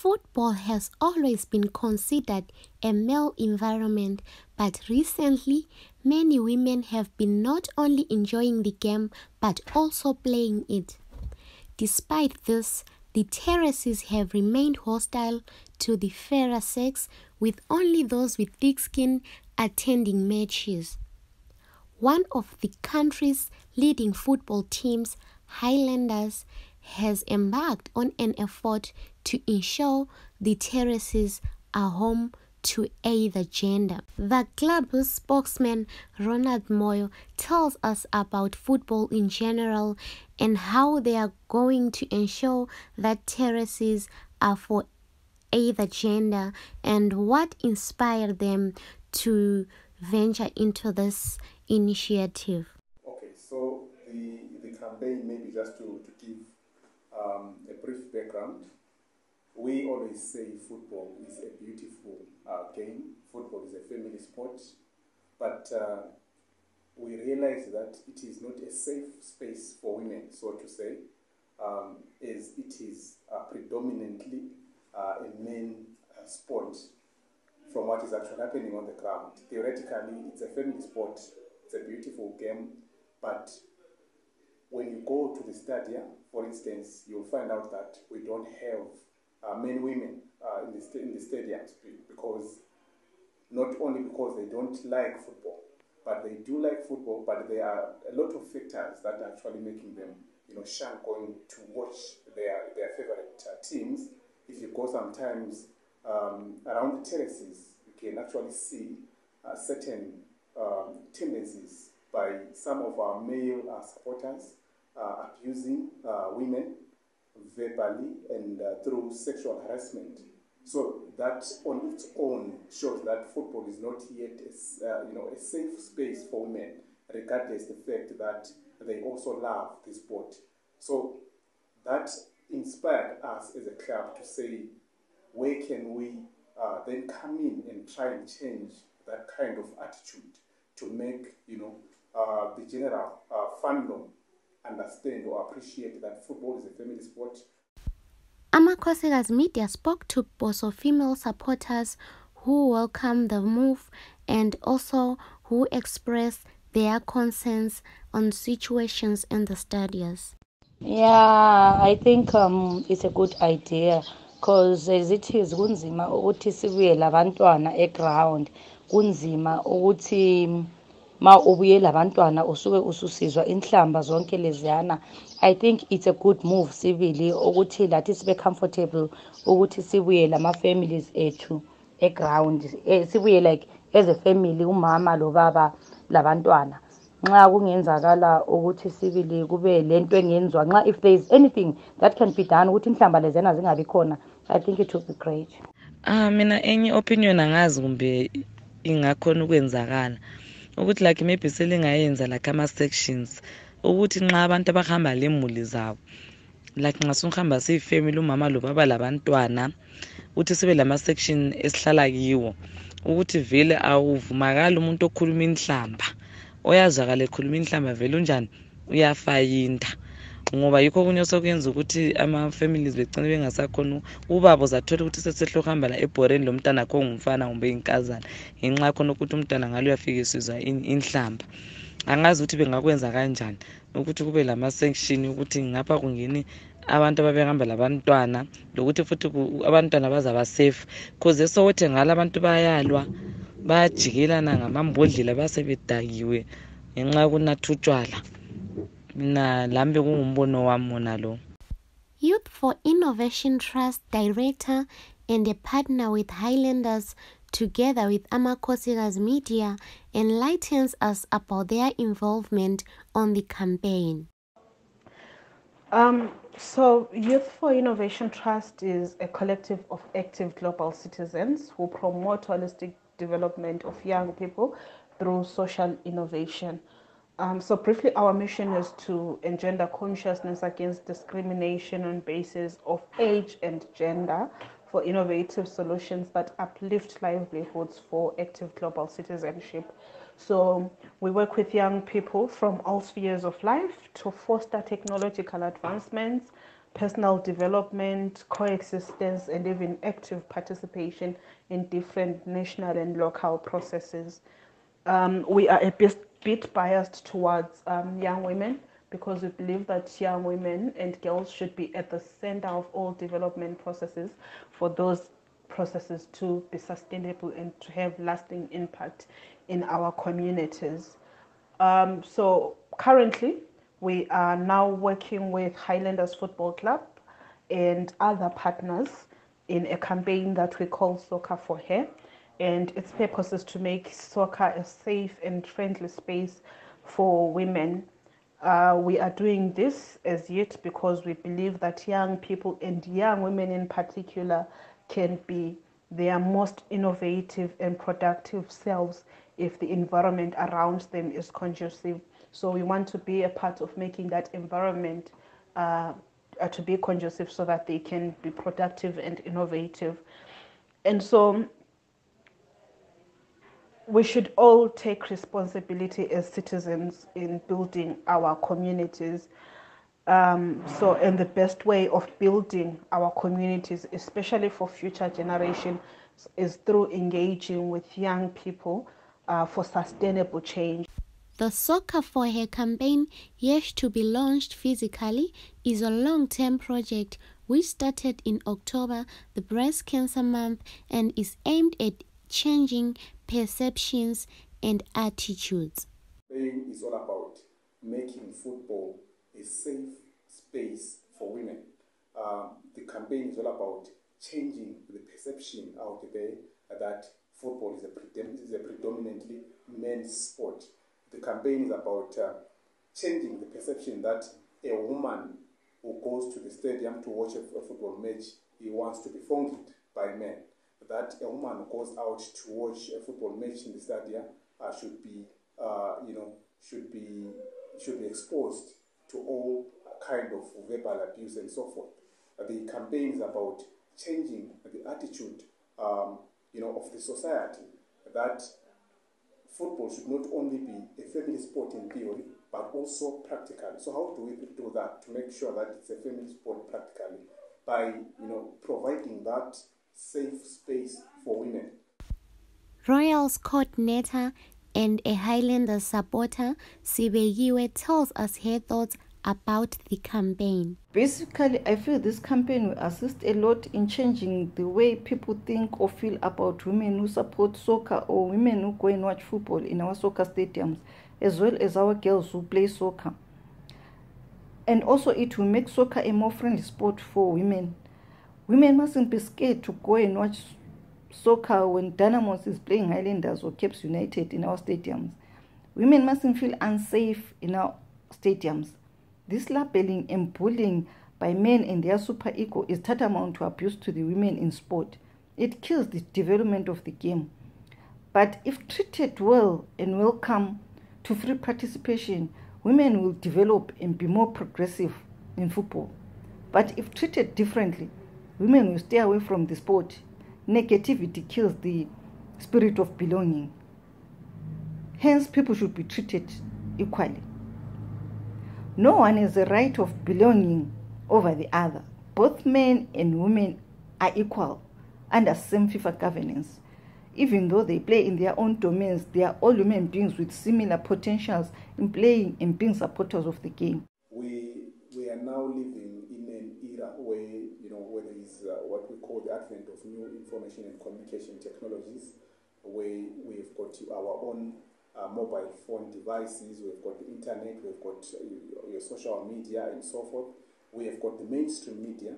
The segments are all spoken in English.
Football has always been considered a male environment, but recently, many women have been not only enjoying the game but also playing it. Despite this, the terraces have remained hostile to the fairer sex, with only those with thick skin attending matches. One of the country's leading football teams, Highlanders, has embarked on an effort to ensure the terraces are home to either gender. The club's spokesman, Ronald Moyo, tells us about football in general and how they are going to ensure that terraces are for either gender and what inspired them to venture into this initiative. Okay, so the campaign, maybe just to give a brief background. We always say football is a beautiful game. Football is a family sport, but we realize that it is not a safe space for women, so to say, as it is predominantly a men sport from what is actually happening on the ground. Theoretically, it's a family sport, it's a beautiful game, but when you go to the stadium, for instance, you'll find out that we don't have men, women in the stadiums because not only because they don't like football, but they do like football, but there are a lot of factors that are actually making them, shun going to watch their favorite teams. If you go sometimes around the terraces, you can actually see certain tendencies by some of our male supporters abusing women verbally and through sexual harassment. So that on its own shows that football is not yet a safe space for women, regardless the fact that they also love the sport. So that inspired us as a club to say, where can we then come in and try and change that kind of attitude to make the general fandom understand or appreciate that football is a family sport. Amakhosikazi Media spoke to Bosso female supporters who welcomed the move and also who expressed their concerns on situations in the stadiums. Yeah, I think it's a good idea because as it is kunzima ukuthi sibuye labantwana eground, kunzima ukuthi ma ubuye labantwana usuke ususizwa inhlamba zonke leziyana. I think it's a good move sibili ukuthi lathi sibe comfortable ukuthi sibuye lama-families ethu eground, sibuye like as a family, umama lo baba labantwana. Nxa kungenzakala ukuthi sibili kube lento engenziwa nxa if there is anything that can be done ukuthi inhlamba leziyana zingabi khona, I think it would be great. Mina enye opinion angazi kumbe ingakhona ukwenzakala ukuthi like maybe selingayenza like ama-sections ukuthi nxa abantu abahamba lemuli zabo like nxa sihamba siyifamily umama lobaba labantwana ukuthi sibe lama-section esihlala kiwo ukuthi vele awuvumakali umuntu okhuluma inhlamba oyazakala ekhuluma inhlamba vele unjani uyafayinda ngoba yikho okunye osokuyenza ukuthi ama-families begcine bengasakhona ubaba uzathola ukuthi sesehle uhamba la ebhoreni lo mntana akho ngumfana kumbe inkazana ngenxa yakhona ukuthi umntana ngalo uyafikisizwa inhlamba. Angazi ukuthi bengakwenza kanjani ukuthi kube lama-section ukuthi ngapha kungeni abantu ababehamba labantwana lokuthi futhi abantwana bazaba safe because eSoweto ngala abantu bayalwa bayajikelana ngamambodlela basebedakiwe ngenxa yokunatha utshwala. Mina lambe kungumbono wami wona lo. Youth for Innovation Trust Director and a partner with Highlanders together with Amakhosikazi Media enlightens us about their involvement on the campaign. So Youth for Innovation Trust is a collective of active global citizens who promote holistic development of young people through social innovation. So briefly, our mission is to engender consciousness against discrimination on basis of age and gender for innovative solutions that uplift livelihoods for active global citizenship. So we work with young people from all spheres of life to foster technological advancements, personal development, coexistence, and even active participation in different national and local processes. We are a bit biased towards young women because we believe that young women and girls should be at the center of all development processes for those processes to be sustainable and to have lasting impact in our communities. So currently, we are now working with Highlanders Football Club and other partners in a campaign that we call Soccer for Her. And its purpose is to make soccer a safe and friendly space for women. We are doing this as yet because we believe that young people and young women in particular can be their most innovative and productive selves if the environment around them is conducive. So we want to be a part of making that environment to be conducive so that they can be productive and innovative. And so we should all take responsibility as citizens in building our communities. And the best way of building our communities, especially for future generations, is through engaging with young people for sustainable change. The Soccer for Her campaign, yet to be launched physically, is a long-term project which started in October, the Breast Cancer Month, and is aimed at changing perceptions and attitudes. Campaign is all about making football a safe space for women. The campaign is all about changing the perception out there that football is a predominantly men's sport. The campaign is about changing the perception that a woman who goes to the stadium to watch a football match, he wants to be fondled by men. That a woman who goes out to watch a football match in the stadium should be exposed to all kind of verbal abuse and so forth. The campaign is about changing the attitude, of the society, that football should not only be a family sport in theory, but also practically. So how do we do that to make sure that it's a family sport practically? By, providing that safe space for women. Royals coordinator and a Highlanders supporter, Sibegiwe, tells us her thoughts about the campaign. Basically, I feel this campaign will assist a lot in changing the way people think or feel about women who support soccer or women who go and watch football in our soccer stadiums, as well as our girls who play soccer. And also it will make soccer a more friendly sport for women. Women mustn't be scared to go and watch soccer when Dynamos is playing Highlanders or Caps United in our stadiums. Women mustn't feel unsafe in our stadiums. This labeling and bullying by men and their super ego is tantamount to abuse to the women in sport. It kills the development of the game. But if treated well and welcome to free participation, women will develop and be more progressive in football. But if treated differently, women will stay away from the sport. Negativity kills the spirit of belonging. Hence, people should be treated equally. No one has the right of belonging over the other. Both men and women are equal under same FIFA governance. Even though they play in their own domains, they are all human beings with similar potentials in playing and being supporters of the game. We are now living in an era where there is what we call the advent of new information and communication technologies, where we've got our own mobile phone devices, we've got the internet, we've got your social media and so forth. We have got the mainstream media.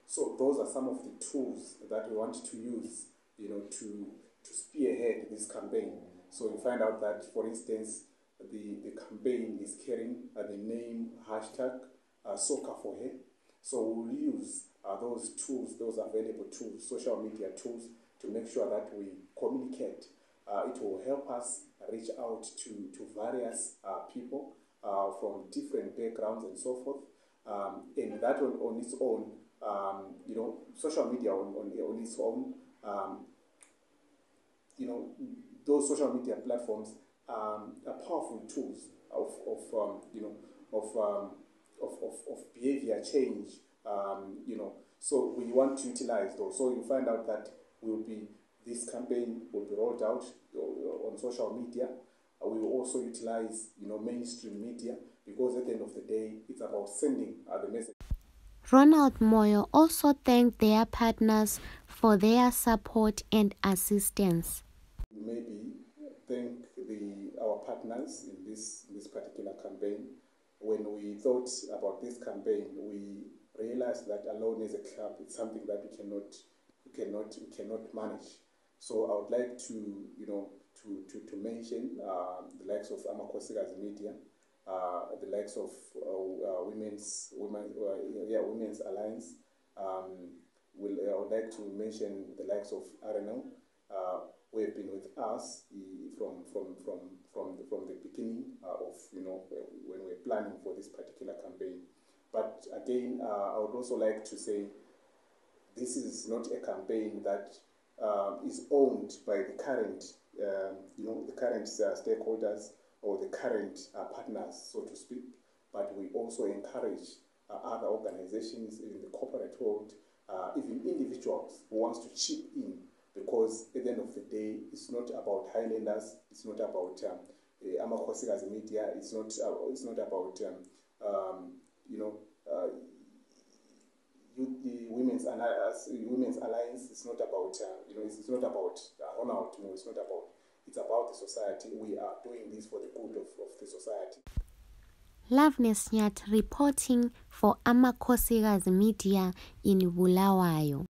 So those are some of the tools that we want to use, to spearhead this campaign. So you find out that, for instance, the campaign is carrying the name hashtag Soccer for Her. So we'll use those tools, those available tools, social media tools, to make sure that we communicate. It will help us reach out to various people from different backgrounds and so forth. And that on its own, social media on its own, those social media platforms are powerful tools of of behavior change, so we want to utilize those. So you find out that this campaign will be rolled out on social media. We will also utilize, mainstream media, because at the end of the day, it's about sending the message. Ronald Moyo also thanked their partners for their support and assistance. Maybe thank our partners in this particular campaign. When we thought about this campaign, we realized that alone as a club, it's something that we cannot manage. So I would like to mention the likes of Amakwasiga's Media, the likes of Women's Alliance. I would like to mention the likes of RNL, who have been with us from the beginning of when we're planning for this particular campaign. But again, I would also like to say this is not a campaign that is owned by the current stakeholders or the current partners, so to speak. But we also encourage other organizations in the corporate world, even individuals who wants to chip in, because at the end of the day, it's not about Highlanders, it's not about Amakwasiga's Media, it's not about the Women's Alliance. It's not about it's not about Ronald. No, it's not about. It's about the society. We are doing this for the good of the society. Loveness Nyat reporting for Amakwasiga's Media in Bulawayo.